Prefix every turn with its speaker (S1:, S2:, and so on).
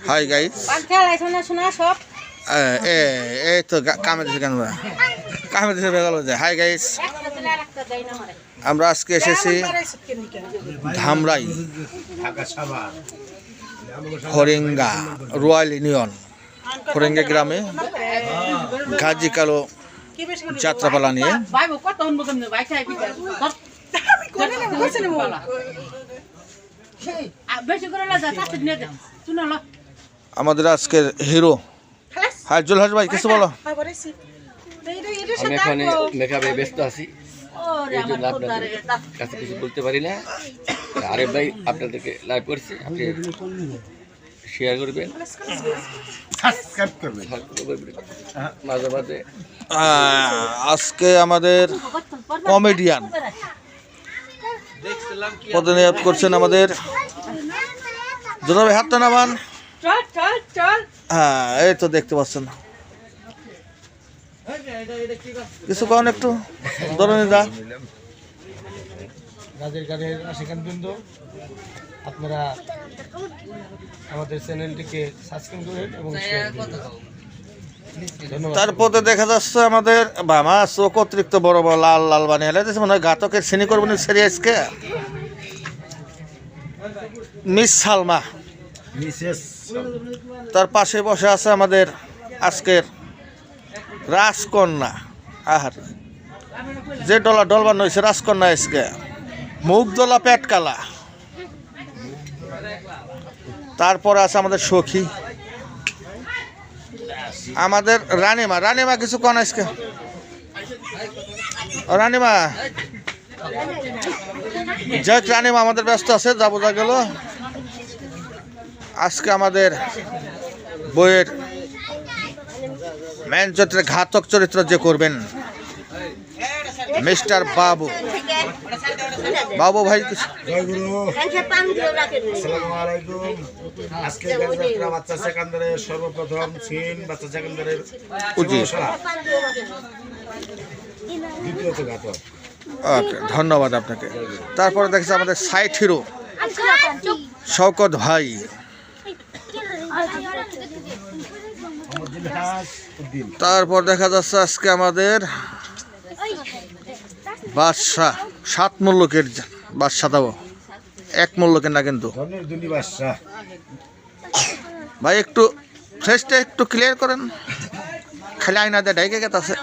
S1: Hi guys এই তো কামে দিছে কেন কামে দিছে বেগাল যায়। হাই গাইস, আমরা আজকে এসেছি ধামরাই ফরিঙ্গা রয়্যাল ইউনিয়ন ফরিঙ্গা গ্রামে গাজী কালো যাত্রাপালা নিয়ে। আমাদের আজকের হিরো হাজুল হাজ ভাই কিছু বলো।
S2: আমি এখানে মেকআপে ব্যস্ত আছি, এই জন্য আপনাদের কাছে কিছু বলতে পারি না। আরেফ ভাই আপনাদেরকে লাইভ করছি, আপনি শেয়ার করবেন, সাবস্ক্রাইব করবেন মাঝে মাঝে।
S1: আজকে আমাদের কমেডিয়ান পদনিয়ত করছেন আমাদের জনাবে হাতটা নামান। হ্যাঁ, এই তো দেখতে পাচ্ছেন। কিছু কারণ একটু ধরনের দা
S3: রাজের গানের আশিকান বৃন্দ, আপনারা আমাদের চ্যানেলটিকে সাবস্ক্রাইব করবেন এবং
S1: তারপরে দেখা যাচ্ছে আমাদের বামা চোখ অতিরিক্ত বড় বড় লাল লাল বানিয়ে হেলাইতেছে, মনে হয় ঘাতকের শ্রেণী করবেন সিরিয়াসকে। মিস সালমা, তার পাশে বসে আছে আমাদের আজকের রাজকন্যা। আহার যে ডলবান হয়েছে রাজকন্যা, আজকে মুখ দোলা পেট কালা। তারপরে আছে আমাদের সখী, আমাদের রানীমা। রানীমা কিছু কন আজকে, রানীমা যাক, রানীমা আমাদের ব্যস্ত আছে, যাবো যা গেল। আজকে আমাদের বইয়ের মেন চরিত্রে ঘাতক চরিত্র যে করবেন মিস্টার বাবু। বাবু ভাই
S3: সর্বপ্রথম চীন বাচ্চা সেকেন্ডারের
S1: ওকে, ধন্যবাদ আপনাকে। তারপরে দেখছি আমাদের সাইড হিরো শওকত ভাই। তারপর দেখা যাচ্ছে আজকে আমাদের বাদশাহ, 7 মল্লকের বাদশাহ, দাও 1 মল্লকের না কিন্তু ভাই। একটু ফেসটা একটু ক্লিয়ার করেন, খালি আইনা দিয়ে ডাইকে গেছে।